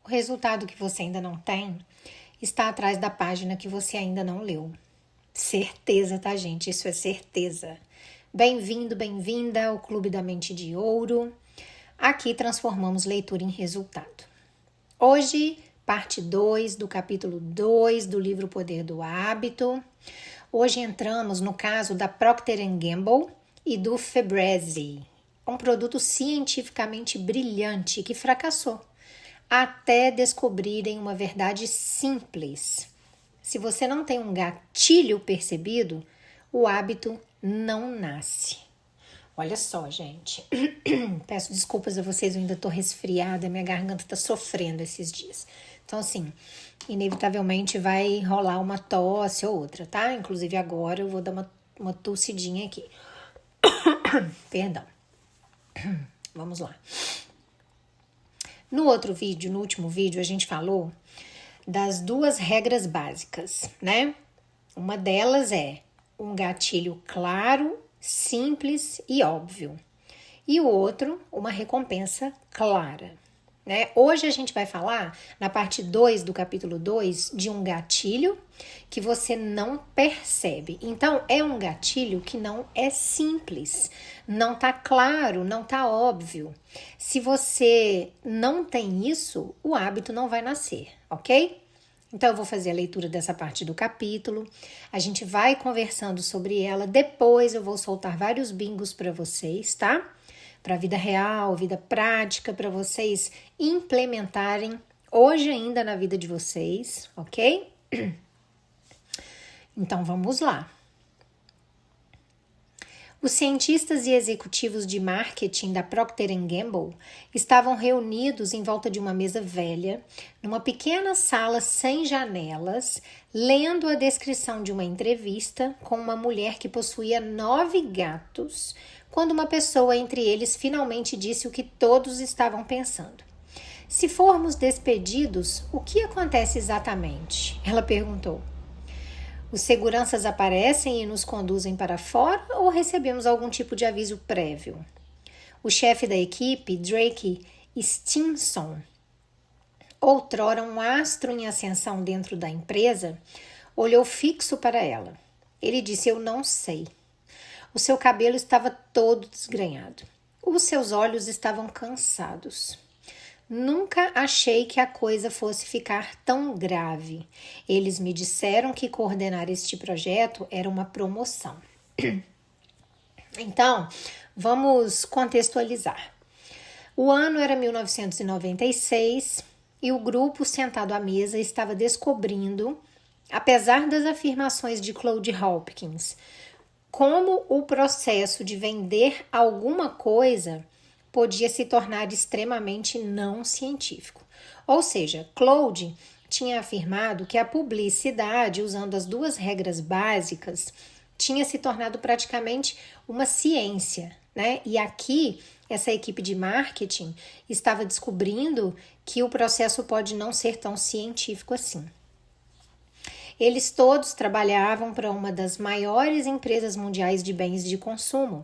O resultado que você ainda não tem está atrás da página que você ainda não leu. Certeza, tá, gente? Isso é certeza. Bem-vindo, bem-vinda ao Clube da Mente de Ouro. Aqui transformamos leitura em resultado. Hoje, parte 2 do capítulo 2 do livro Poder do Hábito. Hoje entramos no caso da Procter & Gamble e do Febreze, um produto cientificamente brilhante que fracassou, até descobrirem uma verdade simples. Se você não tem um gatilho percebido, o hábito não nasce. Olha só, gente. Peço desculpas a vocês, eu ainda tô resfriada, minha garganta tá sofrendo esses dias. Então, assim, inevitavelmente vai rolar uma tosse ou outra, tá? Inclusive agora eu vou dar uma tossidinha aqui. Perdão. Vamos lá. No último vídeo, a gente falou das duas regras básicas, né? Uma delas é um gatilho claro, simples e óbvio. E o outro, uma recompensa clara, né? Hoje a gente vai falar, na parte 2 do capítulo 2, de um gatilho que você não percebe. Então, é um gatilho que não é simples, não tá claro, não tá óbvio. Se você não tem isso, o hábito não vai nascer, ok? Então, eu vou fazer a leitura dessa parte do capítulo, a gente vai conversando sobre ela, depois eu vou soltar vários bingos para vocês, tá? Para a vida real, vida prática, para vocês implementarem hoje ainda na vida de vocês, ok? Então, vamos lá. Os cientistas e executivos de marketing da Procter & Gamble estavam reunidos em volta de uma mesa velha, numa pequena sala sem janelas, lendo a descrição de uma entrevista com uma mulher que possuía 9 gatos, quando uma pessoa entre eles finalmente disse o que todos estavam pensando. Se formos despedidos, o que acontece exatamente? Ela perguntou. Os seguranças aparecem e nos conduzem para fora ou recebemos algum tipo de aviso prévio? O chefe da equipe, Drake Stimson, outrora um astro em ascensão dentro da empresa, olhou fixo para ela. Ele disse, eu não sei. O seu cabelo estava todo desgrenhado. Os seus olhos estavam cansados. Nunca achei que a coisa fosse ficar tão grave. Eles me disseram que coordenar este projeto era uma promoção. Então, vamos contextualizar. O ano era 1996 e o grupo sentado à mesa estava descobrindo, apesar das afirmações de Claude Hopkins, como o processo de vender alguma coisa podia se tornar extremamente não científico. Ou seja, Claude tinha afirmado que a publicidade, usando as duas regras básicas, tinha se tornado praticamente uma ciência, né? E aqui, essa equipe de marketing estava descobrindo que o processo pode não ser tão científico assim. Eles todos trabalhavam para uma das maiores empresas mundiais de bens de consumo,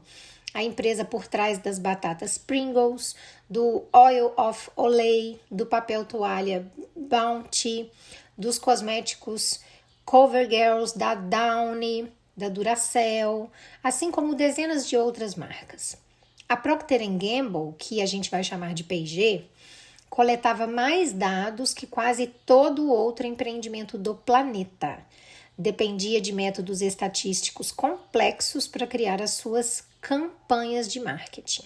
a empresa por trás das batatas Pringles, do Oil of Olay, do papel toalha Bounty, dos cosméticos CoverGirls, da Downy, da Duracell, assim como dezenas de outras marcas. A Procter & Gamble, que a gente vai chamar de P&G, coletava mais dados que quase todo outro empreendimento do planeta. Dependia de métodos estatísticos complexos para criar as suas campanhas de marketing.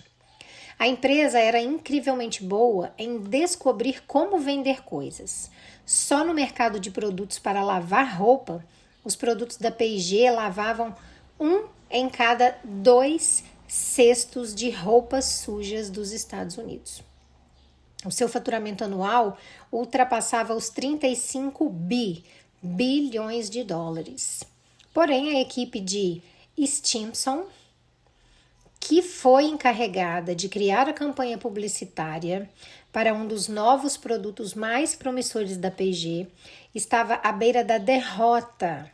A empresa era incrivelmente boa em descobrir como vender coisas. Só no mercado de produtos para lavar roupa, os produtos da P&G lavavam 1 em cada 2 cestos de roupas sujas dos Estados Unidos. O seu faturamento anual ultrapassava os 35 bilhões de dólares. Porém, a equipe de Stimson, que foi encarregada de criar a campanha publicitária para um dos novos produtos mais promissores da P&G, estava à beira da derrota.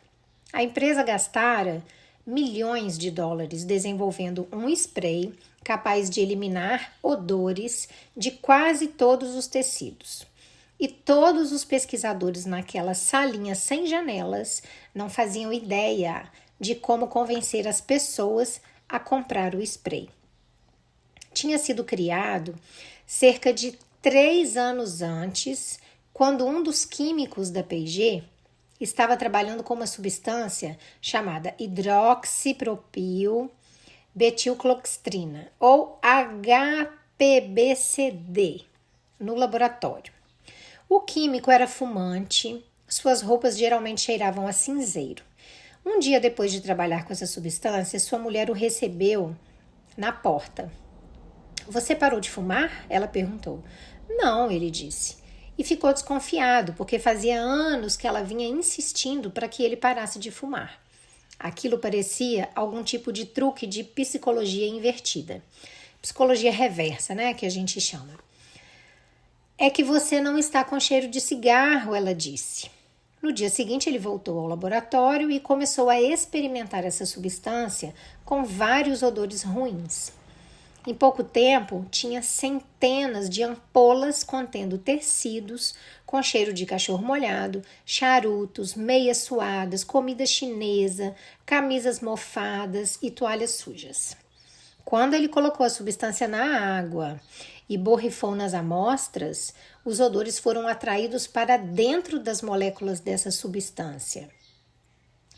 A empresa gastara milhões de dólares desenvolvendo um spray capaz de eliminar odores de quase todos os tecidos. E todos os pesquisadores naquela salinha sem janelas não faziam ideia de como convencer as pessoas a comprar o spray. Tinha sido criado cerca de 3 anos antes, quando um dos químicos da P&G estava trabalhando com uma substância chamada hidroxipropil betilcloxetrina, ou HPBCD, no laboratório. O químico era fumante, suas roupas geralmente cheiravam a cinzeiro. Um dia depois de trabalhar com essa substância, sua mulher o recebeu na porta. Você parou de fumar? Ela perguntou. Não, ele disse. E ficou desconfiado, porque fazia anos que ela vinha insistindo para que ele parasse de fumar. Aquilo parecia algum tipo de truque de psicologia invertida. Psicologia reversa, né, que a gente chama. É que você não está com cheiro de cigarro, ela disse. No dia seguinte, ele voltou ao laboratório e começou a experimentar essa substância com vários odores ruins. Em pouco tempo, tinha centenas de ampolas contendo tecidos com cheiro de cachorro molhado, charutos, meias suadas, comida chinesa, camisas mofadas e toalhas sujas. Quando ele colocou a substância na água e borrifou nas amostras, os odores foram atraídos para dentro das moléculas dessa substância.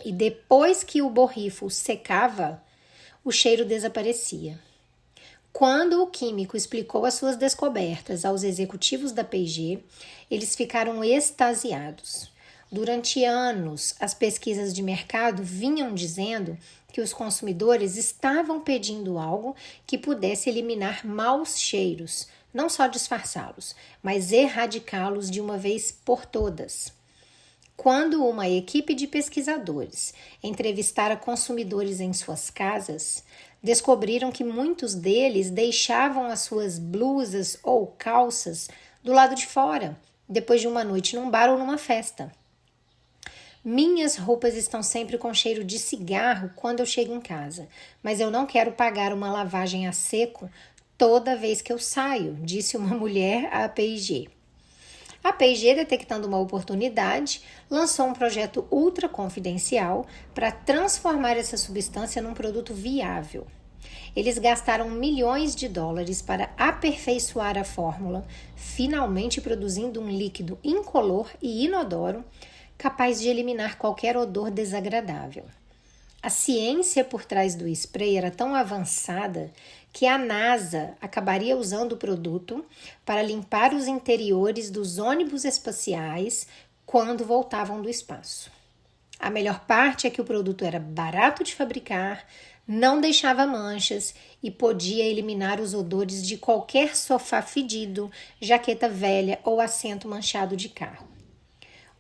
E depois que o borrifo secava, o cheiro desaparecia. Quando o químico explicou as suas descobertas aos executivos da P&G, eles ficaram extasiados. Durante anos, as pesquisas de mercado vinham dizendo que os consumidores estavam pedindo algo que pudesse eliminar maus cheiros, não só disfarçá-los, mas erradicá-los de uma vez por todas. Quando uma equipe de pesquisadores entrevistara consumidores em suas casas, descobriram que muitos deles deixavam as suas blusas ou calças do lado de fora, depois de uma noite num bar ou numa festa. Minhas roupas estão sempre com cheiro de cigarro quando eu chego em casa, mas eu não quero pagar uma lavagem a seco toda vez que eu saio, disse uma mulher à P&G. A P&G, detectando uma oportunidade, lançou um projeto ultra confidencial para transformar essa substância num produto viável. Eles gastaram milhões de dólares para aperfeiçoar a fórmula, finalmente produzindo um líquido incolor e inodoro, capaz de eliminar qualquer odor desagradável. A ciência por trás do spray era tão avançada que a NASA acabaria usando o produto para limpar os interiores dos ônibus espaciais quando voltavam do espaço. A melhor parte é que o produto era barato de fabricar, não deixava manchas e podia eliminar os odores de qualquer sofá fedido, jaqueta velha ou assento manchado de carro.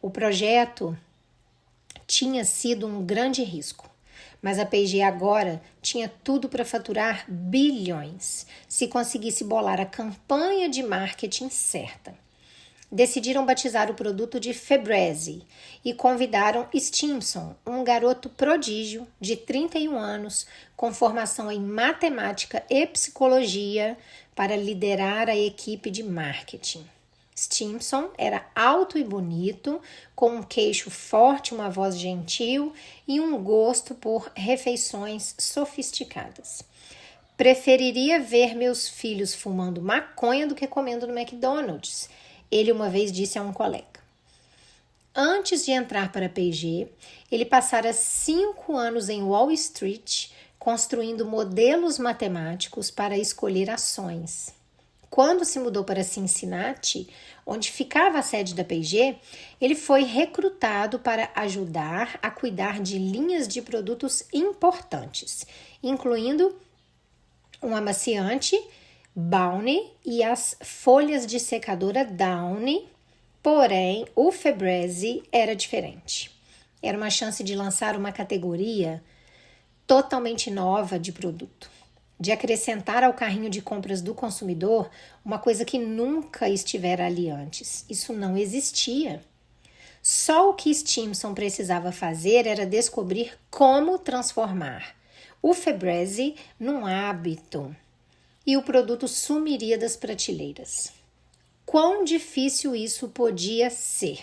O projeto tinha sido um grande risco, mas a P&G agora tinha tudo para faturar bilhões se conseguisse bolar a campanha de marketing certa. Decidiram batizar o produto de Febreze e convidaram Stimson, um garoto prodígio de 31 anos, com formação em matemática e psicologia, para liderar a equipe de marketing. Stimson era alto e bonito, com um queixo forte, uma voz gentil e um gosto por refeições sofisticadas. Preferiria ver meus filhos fumando maconha do que comendo no McDonald's, ele uma vez disse a um colega. Antes de entrar para a P&G, ele passara 5 anos em Wall Street, construindo modelos matemáticos para escolher ações. Quando se mudou para Cincinnati, onde ficava a sede da P&G, ele foi recrutado para ajudar a cuidar de linhas de produtos importantes, incluindo um amaciante, Bounty, e as folhas de secadora Downy, porém o Febreze era diferente. Era uma chance de lançar uma categoria totalmente nova de produto, de acrescentar ao carrinho de compras do consumidor uma coisa que nunca estivera ali antes. Isso não existia. Só o que Stimson precisava fazer era descobrir como transformar o Febreze num hábito, e o produto sumiria das prateleiras. quão difícil isso podia ser.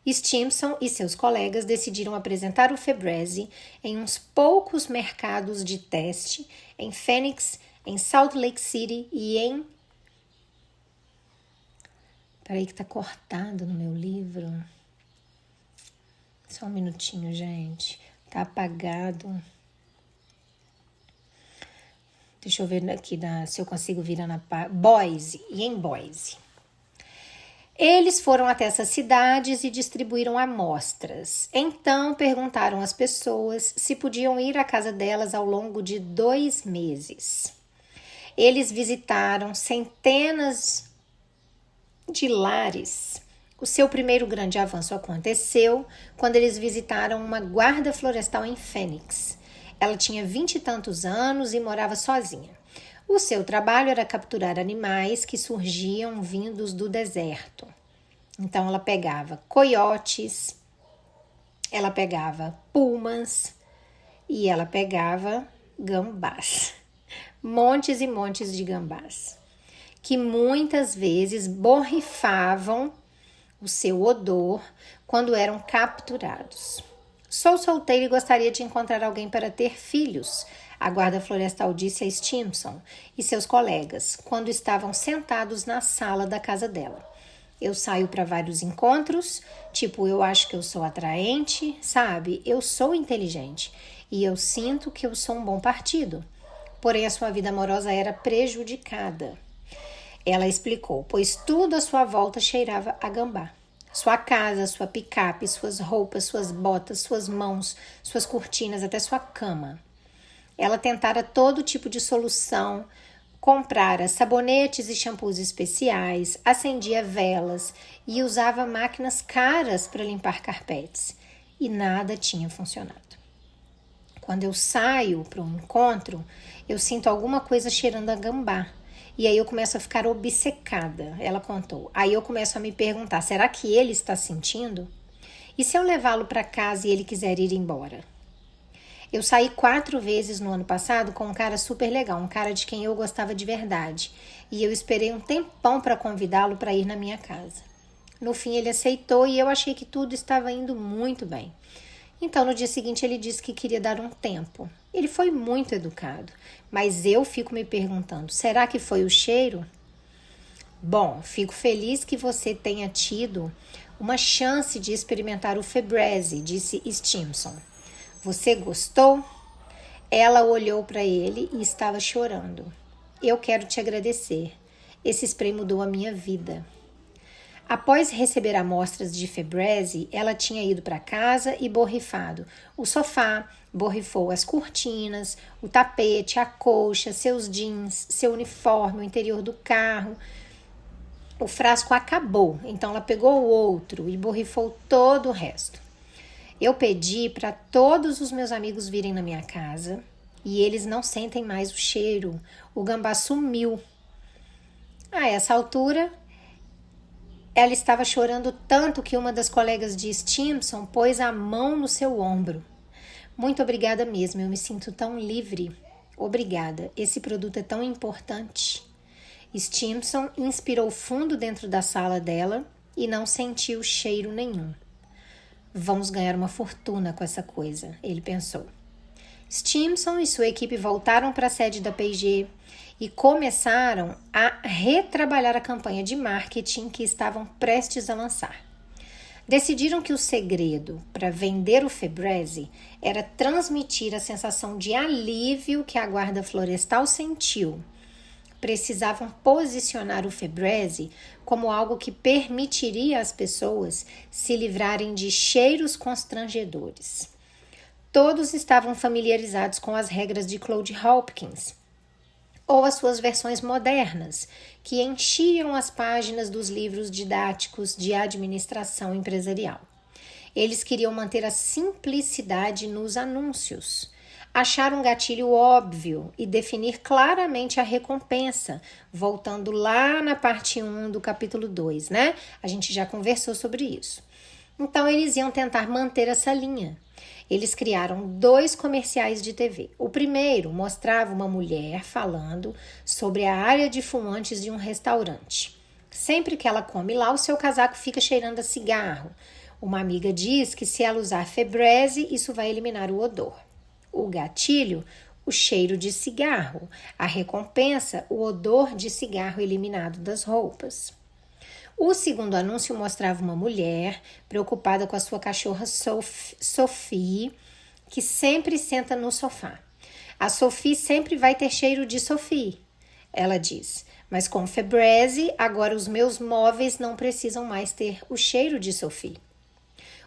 Stimson e seus colegas decidiram apresentar o Febreze em uns poucos mercados de teste em Phoenix, em Salt Lake City e em... Peraí que tá cortado no meu livro. Só um minutinho, gente. Tá apagado. Deixa eu ver aqui se eu consigo virar na Boise, e em Boise. Eles foram até essas cidades e distribuíram amostras. Então, perguntaram às pessoas se podiam ir à casa delas ao longo de 2 meses. Eles visitaram centenas de lares. O seu primeiro grande avanço aconteceu quando eles visitaram uma guarda florestal em Phoenix. Ela tinha 20 e tantos anos e morava sozinha. O seu trabalho era capturar animais que surgiam vindos do deserto. Então ela pegava coiotes, ela pegava pumas e ela pegava gambás. Montes e montes de gambás, que muitas vezes borrifavam o seu odor quando eram capturados. Sou solteira e gostaria de encontrar alguém para ter filhos, a guarda florestal disse a Stimson e seus colegas, quando estavam sentados na sala da casa dela. Eu saio para vários encontros, tipo, eu acho que eu sou atraente, sabe? Eu sou inteligente e eu sinto que eu sou um bom partido. Porém, a sua vida amorosa era prejudicada. Ela explicou, pois tudo à sua volta cheirava a gambá. Sua casa, sua picape, suas roupas, suas botas, suas mãos, suas cortinas, até sua cama. Ela tentara todo tipo de solução, comprara sabonetes e shampoos especiais, acendia velas e usava máquinas caras para limpar carpetes. E nada tinha funcionado. Quando eu saio para um encontro, eu sinto alguma coisa cheirando a gambá. E aí eu começo a ficar obcecada, ela contou. Aí eu começo a me perguntar, será que ele está sentindo? E se eu levá-lo para casa e ele quiser ir embora? Eu saí 4 vezes no ano passado com um cara super legal, um cara de quem eu gostava de verdade. E eu esperei um tempão para convidá-lo para ir na minha casa. No fim ele aceitou e eu achei que tudo estava indo muito bem. Então no dia seguinte ele disse que queria dar um tempo. Ele foi muito educado, mas eu fico me perguntando, será que foi o cheiro? Bom, fico feliz que você tenha tido uma chance de experimentar o Febreze, disse Stimson. Você gostou? Ela olhou para ele e estava chorando. Eu quero te agradecer. Esse spray mudou a minha vida. Após receber amostras de Febreze, ela tinha ido para casa e borrifado o sofá, borrifou as cortinas, o tapete, a colcha, seus jeans, seu uniforme, o interior do carro. O frasco acabou, então ela pegou o outro e borrifou todo o resto. Eu pedi para todos os meus amigos virem na minha casa e eles não sentem mais o cheiro. O gambá sumiu. A essa altura, ela estava chorando tanto que uma das colegas de Stimson pôs a mão no seu ombro. Muito obrigada mesmo, eu me sinto tão livre. Obrigada, esse produto é tão importante. Stimson inspirou fundo dentro da sala dela e não sentiu cheiro nenhum. Vamos ganhar uma fortuna com essa coisa, ele pensou. Stimson e sua equipe voltaram para a sede da P&G e começaram a retrabalhar a campanha de marketing que estavam prestes a lançar. Decidiram que o segredo para vender o Febreze era transmitir a sensação de alívio que a guarda florestal sentiu. Precisavam posicionar o Febreze como algo que permitiria às pessoas se livrarem de cheiros constrangedores. Todos estavam familiarizados com as regras de Claude Hopkins, ou as suas versões modernas, que enchiam as páginas dos livros didáticos de administração empresarial. Eles queriam manter a simplicidade nos anúncios, achar um gatilho óbvio e definir claramente a recompensa, voltando lá na parte 1 do capítulo 2, né? A gente já conversou sobre isso. Então, eles iam tentar manter essa linha. Eles criaram 2 comerciais de TV. O primeiro mostrava uma mulher falando sobre a área de fumantes de um restaurante. Sempre que ela come lá, o seu casaco fica cheirando a cigarro. Uma amiga diz que se ela usar Febreze, isso vai eliminar o odor. O gatilho, o cheiro de cigarro. A recompensa, o odor de cigarro eliminado das roupas. O segundo anúncio mostrava uma mulher preocupada com a sua cachorra Sophie, que sempre senta no sofá. A Sophie sempre vai ter cheiro de Sophie, ela diz. Mas com Febreze, agora os meus móveis não precisam mais ter o cheiro de Sophie.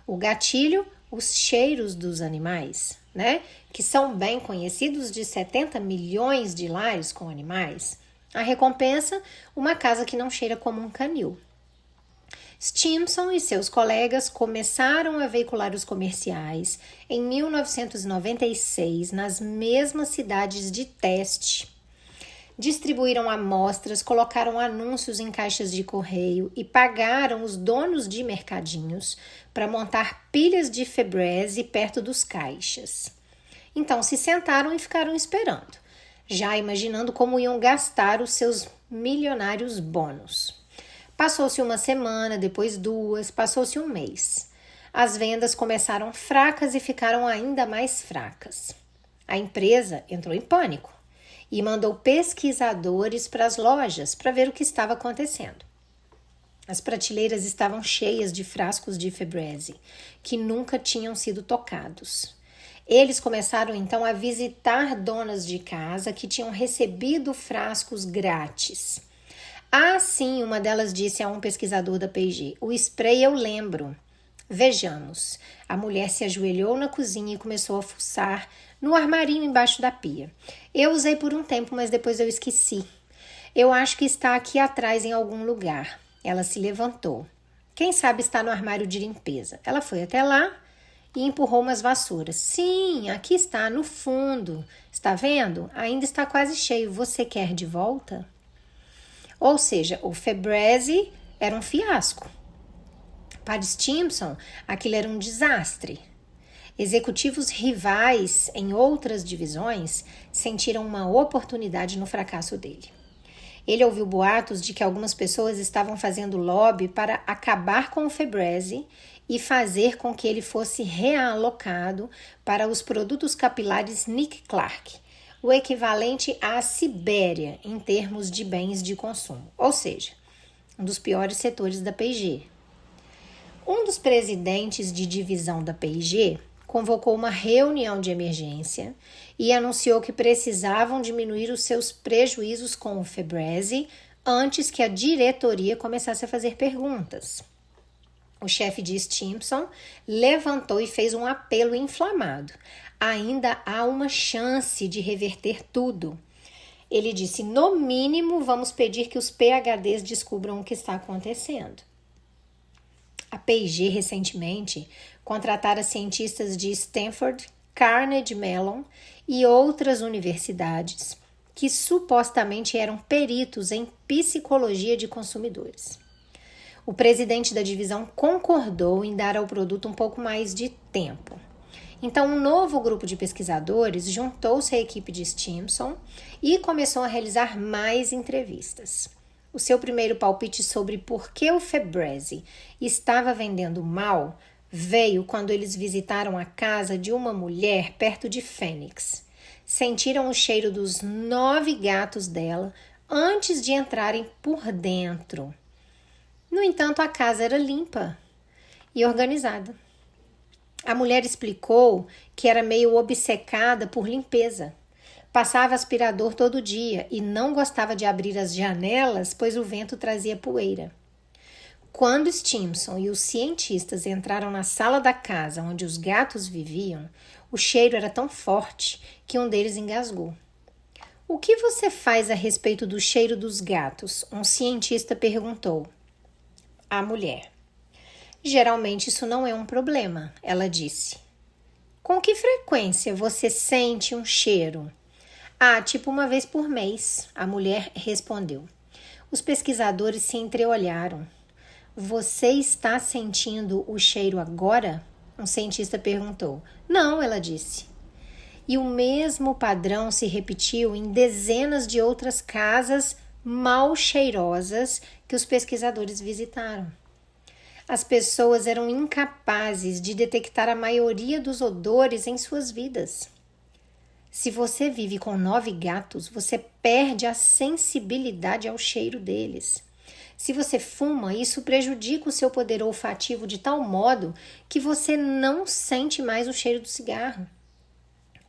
O gatilho, os cheiros dos animais, né? Que são bem conhecidos, de 70 milhões de lares com animais. A recompensa, uma casa que não cheira como um canil. Stimson e seus colegas começaram a veicular os comerciais em 1996 nas mesmas cidades de teste. Distribuíram amostras, colocaram anúncios em caixas de correio e pagaram os donos de mercadinhos para montar pilhas de Febreze perto dos caixas. Então se sentaram e ficaram esperando, já imaginando como iam gastar os seus milionários bônus. Passou-se uma semana, depois 2, passou-se um mês. As vendas começaram fracas e ficaram ainda mais fracas. A empresa entrou em pânico e mandou pesquisadores para as lojas para ver o que estava acontecendo. As prateleiras estavam cheias de frascos de Febreze, que nunca tinham sido tocados. Eles começaram então a visitar donas de casa que tinham recebido frascos grátis. Ah, sim, uma delas disse a um pesquisador da P&G, o spray eu lembro. Vejamos. A mulher se ajoelhou na cozinha e começou a fuçar no armarinho embaixo da pia. Eu usei por um tempo, mas depois eu esqueci. Eu acho que está aqui atrás em algum lugar. Ela se levantou. Quem sabe está no armário de limpeza. Ela foi até lá e empurrou umas vassouras. Sim, aqui está, no fundo. Está vendo? Ainda está quase cheio. Você quer de volta? Ou seja, o Febreze era um fiasco. Para Stimson, aquilo era um desastre. Executivos rivais em outras divisões sentiram uma oportunidade no fracasso dele. Ele ouviu boatos de que algumas pessoas estavam fazendo lobby para acabar com o Febreze e fazer com que ele fosse realocado para os produtos capilares Nick Clark, o equivalente à Sibéria em termos de bens de consumo, ou seja, um dos piores setores da P&G. Um dos presidentes de divisão da P&G convocou uma reunião de emergência e anunciou que precisavam diminuir os seus prejuízos com o Febreze antes que a diretoria começasse a fazer perguntas. O chefe de Stimson levantou e fez um apelo inflamado. Ainda há uma chance de reverter tudo. Ele disse, no mínimo, vamos pedir que os PhDs descubram o que está acontecendo. A P&G recentemente contratara cientistas de Stanford, Carnegie Mellon e outras universidades que supostamente eram peritos em psicologia de consumidores. O presidente da divisão concordou em dar ao produto um pouco mais de tempo. Então, um novo grupo de pesquisadores juntou-se à equipe de Stimson e começou a realizar mais entrevistas. O seu primeiro palpite sobre por que o Febreze estava vendendo mal veio quando eles visitaram a casa de uma mulher perto de Phoenix. Sentiram o cheiro dos 9 gatos dela antes de entrarem por dentro. No entanto, a casa era limpa e organizada. A mulher explicou que era meio obcecada por limpeza. Passava aspirador todo dia e não gostava de abrir as janelas, pois o vento trazia poeira. Quando Stimson e os cientistas entraram na sala da casa onde os gatos viviam, o cheiro era tão forte que um deles engasgou. O que você faz a respeito do cheiro dos gatos? Um cientista perguntou. A mulher. Geralmente isso não é um problema, ela disse. Com que frequência você sente um cheiro? Ah, tipo uma vez por mês, a mulher respondeu. Os pesquisadores se entreolharam. Você está sentindo o cheiro agora? Um cientista perguntou. Não, ela disse. E o mesmo padrão se repetiu em dezenas de outras casas mal cheirosas que os pesquisadores visitaram. As pessoas eram incapazes de detectar a maioria dos odores em suas vidas. Se você vive com 9 gatos, você perde a sensibilidade ao cheiro deles. Se você fuma, isso prejudica o seu poder olfativo de tal modo que você não sente mais o cheiro do cigarro.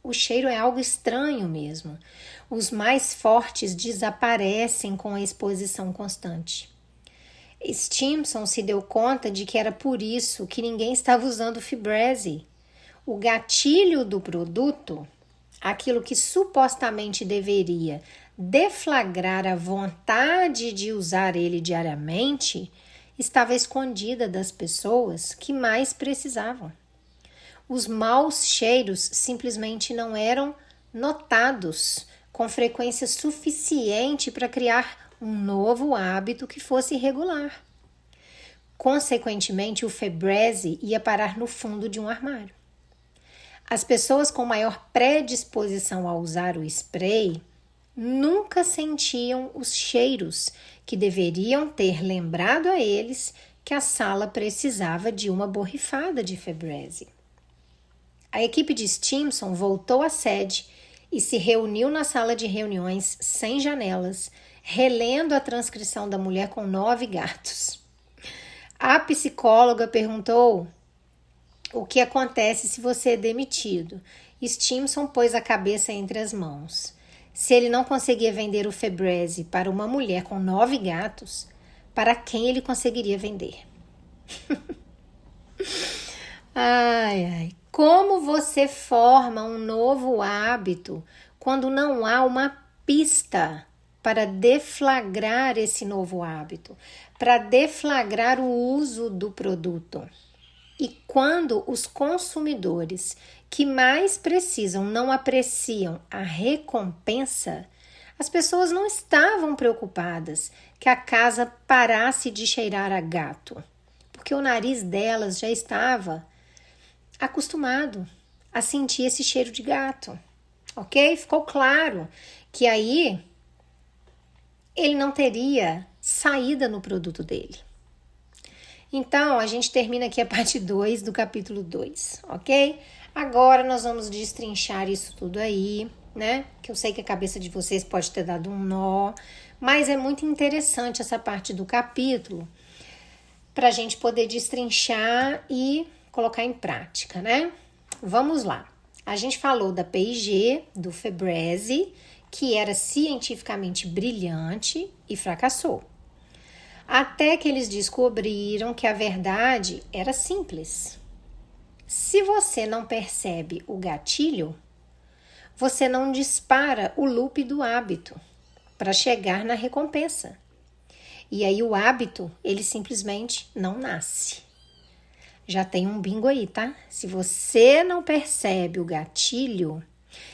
O cheiro é algo estranho mesmo. Os mais fortes desaparecem com a exposição constante. Stimson se deu conta de que era por isso que ninguém estava usando Febreze. O gatilho do produto, aquilo que supostamente deveria deflagrar a vontade de usar ele diariamente, estava escondida das pessoas que mais precisavam. Os maus cheiros simplesmente não eram notados com frequência suficiente para criar um novo hábito que fosse regular. Consequentemente, o Febreze ia parar no fundo de um armário. As pessoas com maior predisposição a usar o spray nunca sentiam os cheiros que deveriam ter lembrado a eles que a sala precisava de uma borrifada de Febreze. A equipe de Stimson voltou à sede e se reuniu na sala de reuniões sem janelas, relendo a transcrição da mulher com 9 gatos. A psicóloga perguntou o que acontece se você é demitido. Stimson pôs a cabeça entre as mãos. Se ele não conseguia vender o Febreze para uma mulher com 9 gatos, para quem ele conseguiria vender? Ai, ai. Como você forma um novo hábito quando não há uma pista para deflagrar esse novo hábito, para deflagrar o uso do produto? E quando os consumidores que mais precisam não apreciam a recompensa, as pessoas não estavam preocupadas que a casa parasse de cheirar a gato, porque o nariz delas já estava acostumado a sentir esse cheiro de gato, ok? Ficou claro que aí ele não teria saída no produto dele. Então, a gente termina aqui a parte 2 do capítulo 2, ok? Agora nós vamos destrinchar isso tudo aí, né? Que eu sei que a cabeça de vocês pode ter dado um nó, mas é muito interessante essa parte do capítulo para a gente poder destrinchar e colocar em prática, né? Vamos lá. A gente falou da P&G, do Febreze, que era cientificamente brilhante e fracassou. Até que eles descobriram que a verdade era simples. Se você não percebe o gatilho, você não dispara o loop do hábito para chegar na recompensa. E aí o hábito, ele simplesmente não nasce. Já tem um bingo aí, tá? Se você não percebe o gatilho,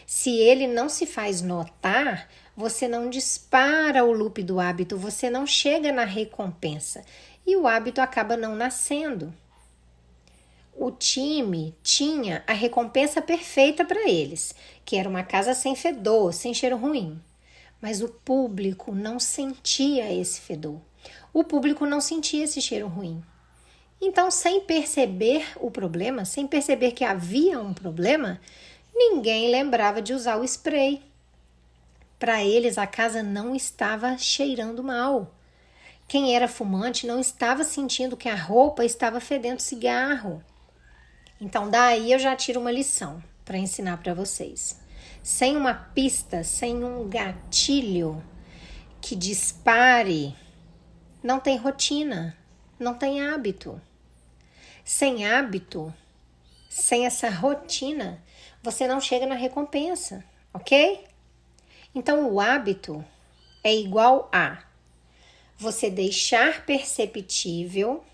se ele não se faz notar, você não dispara o loop do hábito, você não chega na recompensa e o hábito acaba não nascendo. O time tinha a recompensa perfeita para eles, que era uma casa sem fedor, sem cheiro ruim. Mas o público não sentia esse fedor. O público não sentia esse cheiro ruim. Então, sem perceber o problema, sem perceber que havia um problema, ninguém lembrava de usar o spray. Para eles, a casa não estava cheirando mal. Quem era fumante não estava sentindo que a roupa estava fedendo cigarro. Então, daí eu já tiro uma lição para ensinar para vocês. Sem uma pista, sem um gatilho que dispare, não tem rotina, não tem hábito. Sem hábito, sem essa rotina, você não chega na recompensa, ok? Então, o hábito é igual a você deixar perceptível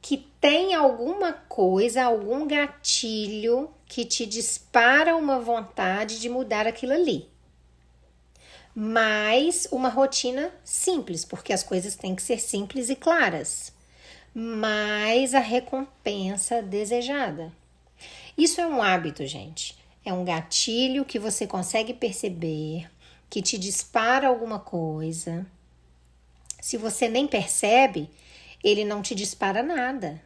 que tem alguma coisa, algum gatilho que te dispara uma vontade de mudar aquilo ali. Mas uma rotina simples, porque as coisas têm que ser simples e claras. Mas a recompensa desejada. Isso é um hábito, gente. É um gatilho que você consegue perceber, que te dispara alguma coisa, se você nem percebe, ele não te dispara nada.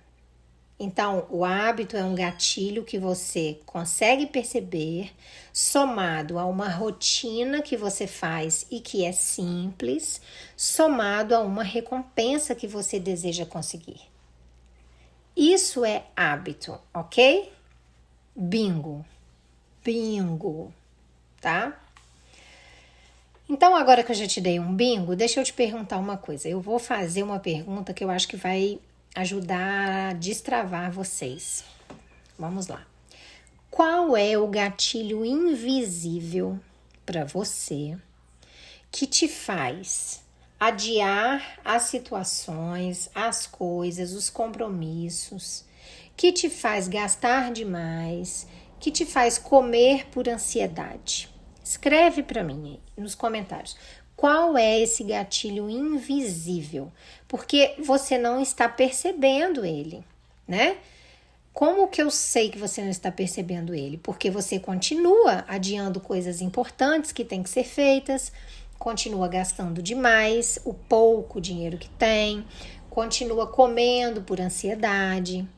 Então, o hábito é um gatilho que você consegue perceber, somado a uma rotina que você faz e que é simples, somado a uma recompensa que você deseja conseguir. Isso é hábito, ok? Bingo, tá? Então, agora que eu já te dei um bingo, deixa eu te perguntar uma coisa. Eu vou fazer uma pergunta que eu acho que vai ajudar a destravar vocês. Vamos lá. Qual é o gatilho invisível para você que te faz adiar as situações, as coisas, os compromissos, que te faz gastar demais, que te faz comer por ansiedade? Escreve para mim aí nos comentários. Qual é esse gatilho invisível? Porque você não está percebendo ele, né? Como que eu sei que você não está percebendo ele? Porque você continua adiando coisas importantes que têm que ser feitas, continua gastando demais o pouco dinheiro que tem, continua comendo por ansiedade.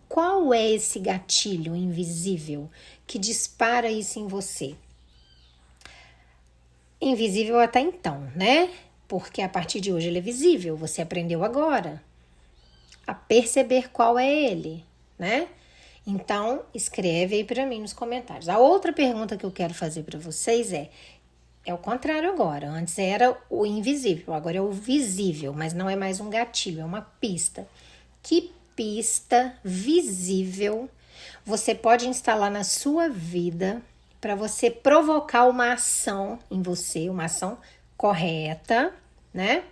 Qual é esse gatilho invisível que dispara isso em você? Invisível até então, né? Porque a partir de hoje ele é visível, você aprendeu agora a perceber qual é ele, né? Então, escreve aí para mim nos comentários. A outra pergunta que eu quero fazer para vocês é o contrário agora. Antes era o invisível, agora é o visível, mas não é mais um gatilho, é uma pista. Que pista visível você pode instalar na sua vida para você provocar uma ação em você, uma ação correta, né?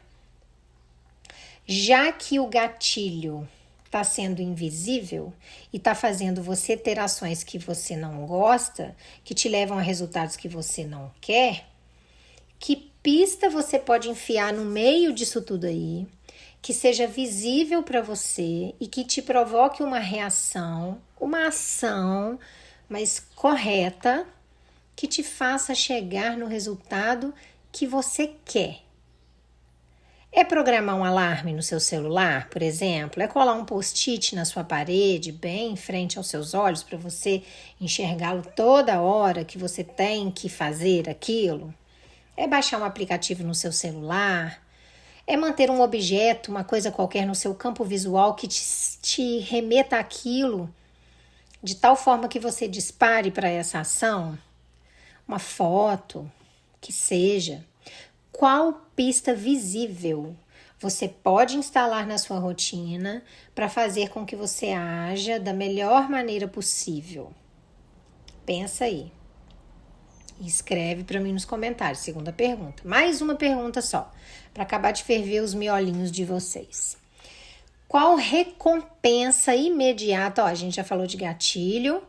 Já que o gatilho está sendo invisível e está fazendo você ter ações que você não gosta, que te levam a resultados que você não quer, que pista você pode enfiar no meio disso tudo aí, que seja visível para você e que te provoque uma reação, uma ação, mas correta, que te faça chegar no resultado que você quer. É programar um alarme no seu celular, por exemplo? É colar um post-it na sua parede, bem em frente aos seus olhos, para você enxergá-lo toda hora que você tem que fazer aquilo? É baixar um aplicativo no seu celular? É manter um objeto, uma coisa qualquer no seu campo visual que te remeta àquilo, de tal forma que você dispare para essa ação? Uma foto, que seja. Qual pista visível você pode instalar na sua rotina para fazer com que você haja da melhor maneira possível? Pensa aí. E escreve para mim nos comentários. Segunda pergunta. Mais uma pergunta só, para acabar de ferver os miolinhos de vocês. Qual recompensa imediata? Ó, a gente já falou de gatilho.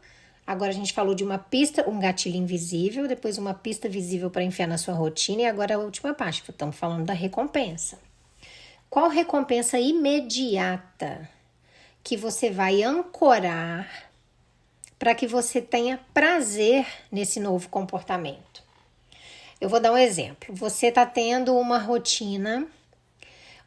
Agora a gente falou de uma pista, um gatilho invisível, depois uma pista visível para enfiar na sua rotina e agora a última parte, estamos falando da recompensa. Qual recompensa imediata que você vai ancorar para que você tenha prazer nesse novo comportamento? Eu vou dar um exemplo. Você está tendo uma rotina,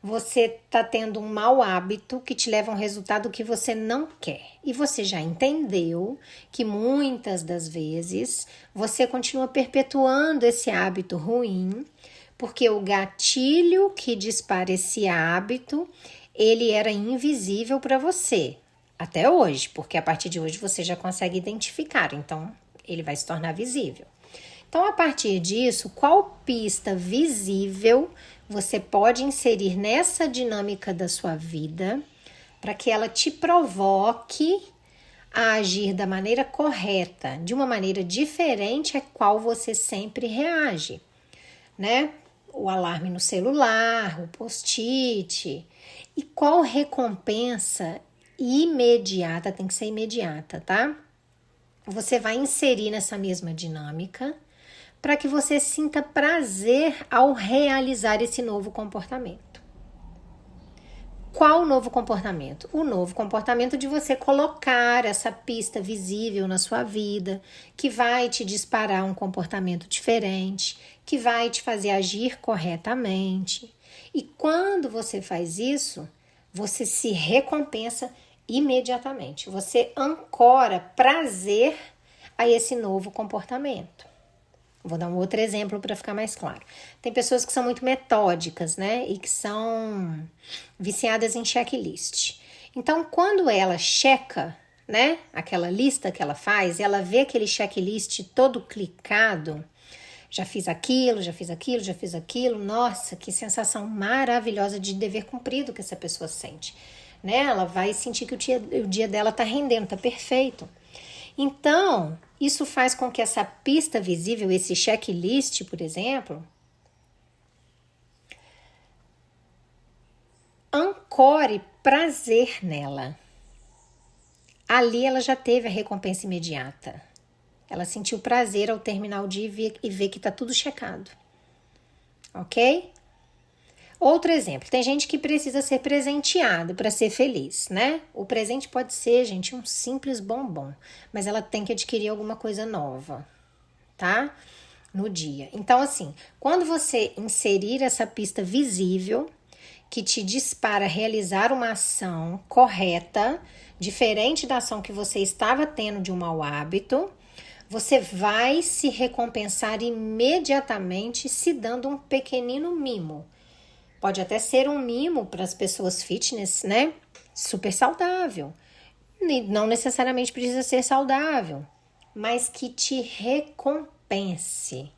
você está tendo um mau hábito que te leva a um resultado que você não quer. E você já entendeu que muitas das vezes você continua perpetuando esse hábito ruim, porque o gatilho que dispara esse hábito, ele era invisível para você. Até hoje, porque a partir de hoje você já consegue identificar, então ele vai se tornar visível. Então, a partir disso, qual pista visível você pode inserir nessa dinâmica da sua vida para que ela te provoque a agir da maneira correta, de uma maneira diferente a qual você sempre reage, né? O alarme no celular, o post-it. E qual recompensa imediata, tem que ser imediata, tá? Você vai inserir nessa mesma dinâmica para que você sinta prazer ao realizar esse novo comportamento. qual o novo comportamento? O novo comportamento de você colocar essa pista visível na sua vida, que vai te disparar um comportamento diferente, que vai te fazer agir corretamente. E quando você faz isso, você se recompensa imediatamente. Você ancora prazer a esse novo comportamento. Vou dar um outro exemplo para ficar mais claro. Tem pessoas que são muito metódicas, né? E que são viciadas em checklist. Então, quando ela checa, né? Aquela lista que ela faz, ela vê aquele checklist todo clicado. Já fiz aquilo, já fiz aquilo, já fiz aquilo. Nossa, que sensação maravilhosa de dever cumprido que essa pessoa sente. Né? Ela vai sentir que o dia dela tá rendendo, tá perfeito. Então, isso faz com que essa pista visível, esse checklist, por exemplo, ancore prazer nela. Ali ela já teve a recompensa imediata. Ela sentiu prazer ao terminar o dia e ver que está tudo checado. Ok? Outro exemplo, tem gente que precisa ser presenteado para ser feliz, né? O presente pode ser, gente, um simples bombom, mas ela tem que adquirir alguma coisa nova, tá? No dia. Então, assim, quando você inserir essa pista visível, que te dispara a realizar uma ação correta, diferente da ação que você estava tendo de um mau hábito, você vai se recompensar imediatamente se dando um pequenino mimo. Pode até ser um mimo para as pessoas fitness, né? Super saudável. Não necessariamente precisa ser saudável, mas que te recompense.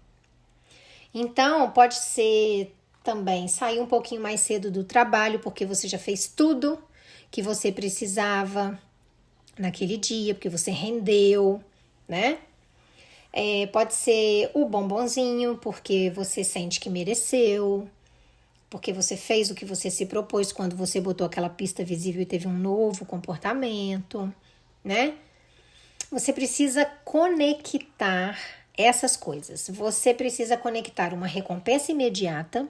Então, pode ser também sair um pouquinho mais cedo do trabalho, porque você já fez tudo que você precisava naquele dia, porque você rendeu, né? Pode ser o bombonzinho, porque você sente que mereceu, porque você fez o que você se propôs quando você botou aquela pista visível e teve um novo comportamento, né? Você precisa conectar essas coisas. Você precisa conectar uma recompensa imediata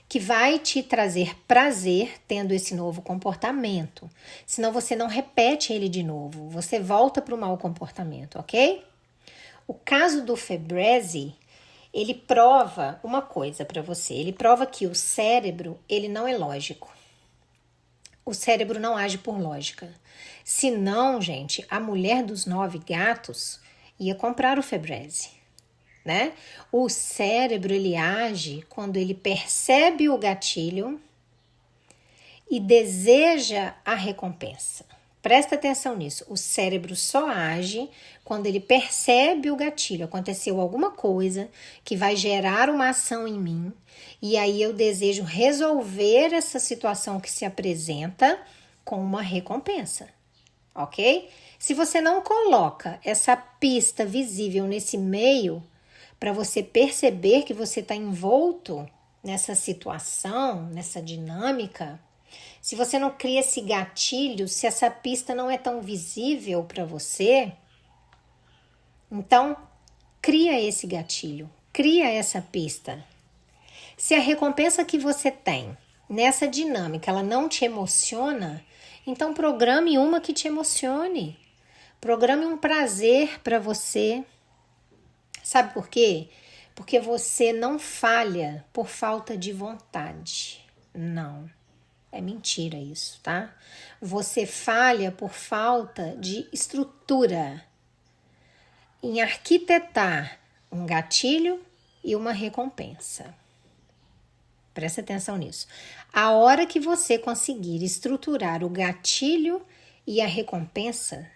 que vai te trazer prazer tendo esse novo comportamento. Senão você não repete ele de novo, você volta para o mau comportamento, ok? O caso do Febreze, ele prova uma coisa para você. Ele prova que o cérebro, ele não é lógico. O cérebro não age por lógica. Senão, gente, a mulher dos 9 gatos ia comprar o Febreze, né? O cérebro, ele age quando ele percebe o gatilho e deseja a recompensa. Presta atenção nisso. O cérebro só age quando ele percebe o gatilho. Aconteceu alguma coisa que vai gerar uma ação em mim e aí eu desejo resolver essa situação que se apresenta com uma recompensa, ok? Se você não coloca essa pista visível nesse meio para você perceber que você está envolto nessa situação, nessa dinâmica, se você não cria esse gatilho, se essa pista não é tão visível para você, então cria esse gatilho, cria essa pista. Se a recompensa que você tem nessa dinâmica, ela não te emociona, então programe uma que te emocione. Programe um prazer para você. Sabe por quê? Porque você não falha por falta de vontade. Não. É mentira isso, tá? Você falha por falta de estrutura em arquitetar um gatilho e uma recompensa. Presta atenção nisso. A hora que você conseguir estruturar o gatilho e a recompensa,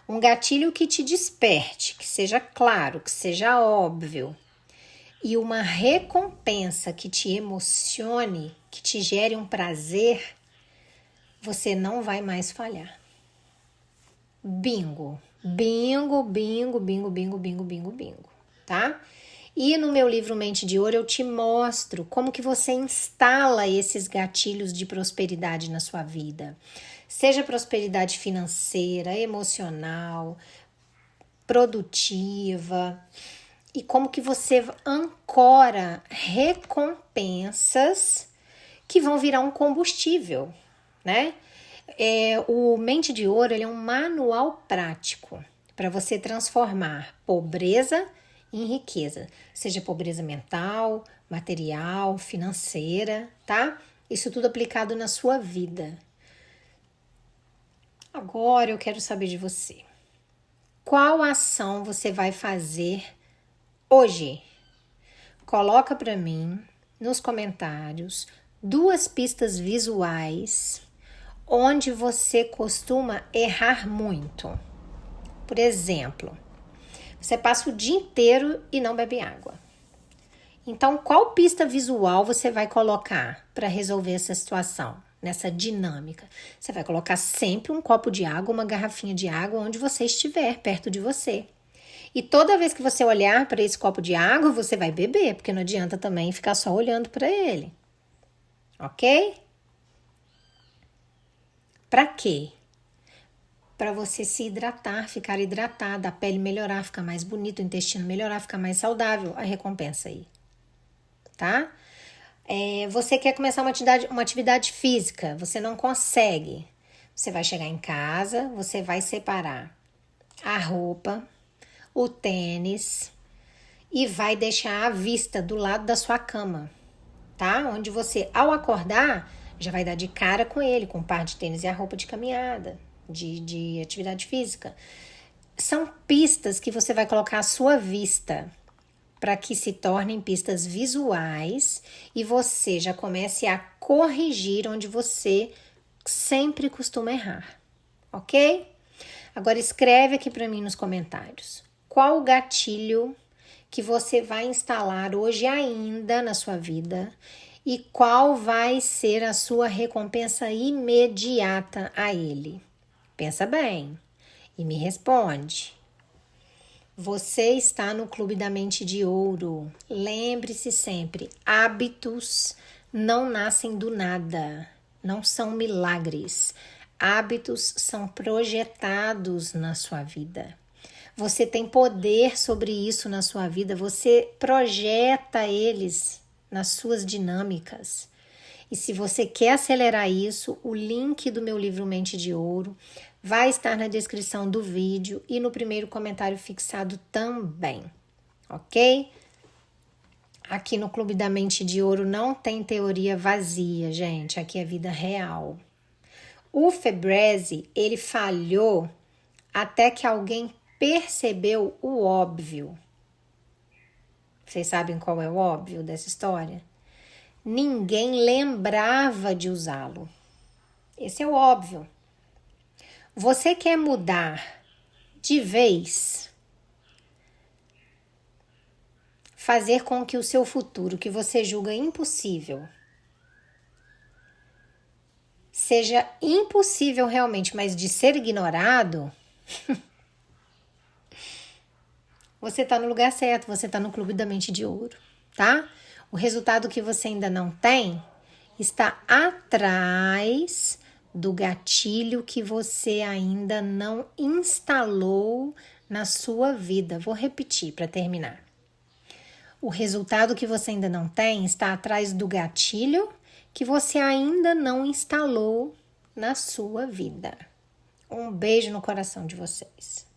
um gatilho que te desperte, que seja claro, que seja óbvio, e uma recompensa que te emocione, que te gere um prazer, você não vai mais falhar. Bingo, bingo, bingo, bingo, bingo, bingo, bingo, bingo, tá? E no meu livro Mente de Ouro eu te mostro como que você instala esses gatilhos de prosperidade na sua vida. Seja prosperidade financeira, emocional, produtiva, e como que você ancora recompensas que vão virar um combustível né? O Mente de Ouro, ele é um manual prático para você transformar pobreza em riqueza, seja pobreza mental, material, financeira, tá? Isso tudo aplicado na sua vida. Agora eu quero saber de você. Qual ação você vai fazer hoje? Coloca para mim nos comentários 2 pistas visuais onde você costuma errar muito. Por exemplo, você passa o dia inteiro e não bebe água. Então, qual pista visual você vai colocar para resolver essa situação, nessa dinâmica? Você vai colocar sempre um copo de água, uma garrafinha de água onde você estiver, perto de você. E toda vez que você olhar para esse copo de água, você vai beber, porque não adianta também ficar só olhando para ele. Ok? Para quê? Para você se hidratar, ficar hidratada, a pele melhorar, ficar mais bonita, o intestino melhorar, ficar mais saudável. A recompensa aí, tá? Você quer começar uma atividade física, você não consegue. Você vai chegar em casa, você vai separar a roupa, o tênis e vai deixar à vista do lado da sua cama, tá? Onde você, ao acordar, já vai dar de cara com ele, com o par de tênis e a roupa de caminhada, de atividade física. São pistas que você vai colocar à sua vista para que se tornem pistas visuais e você já comece a corrigir onde você sempre costuma errar, ok? Agora escreve aqui para mim nos comentários. Qual o gatilho que você vai instalar hoje ainda na sua vida e qual vai ser a sua recompensa imediata a ele? Pensa bem e me responde. Você está no Clube da Mente de Ouro. Lembre-se sempre, hábitos não nascem do nada, não são milagres. Hábitos são projetados na sua vida. Você tem poder sobre isso na sua vida, você projeta eles nas suas dinâmicas. E se você quer acelerar isso, o link do meu livro Mente de Ouro vai estar na descrição do vídeo e no primeiro comentário fixado também, ok? Aqui no Clube da Mente de Ouro não tem teoria vazia, gente, aqui é vida real. O Febreze, ele falhou até que alguém percebeu o óbvio. Vocês sabem qual é o óbvio dessa história? Ninguém lembrava de usá-lo. Esse é o óbvio. Você quer mudar de vez? Fazer com que o seu futuro, que você julga impossível, seja impossível realmente, mas de ser ignorado, você está no lugar certo, você está no Clube da Mente de Ouro, tá? O resultado que você ainda não tem está atrás do gatilho que você ainda não instalou na sua vida. Vou repetir para terminar. O resultado que você ainda não tem está atrás do gatilho que você ainda não instalou na sua vida. Um beijo no coração de vocês.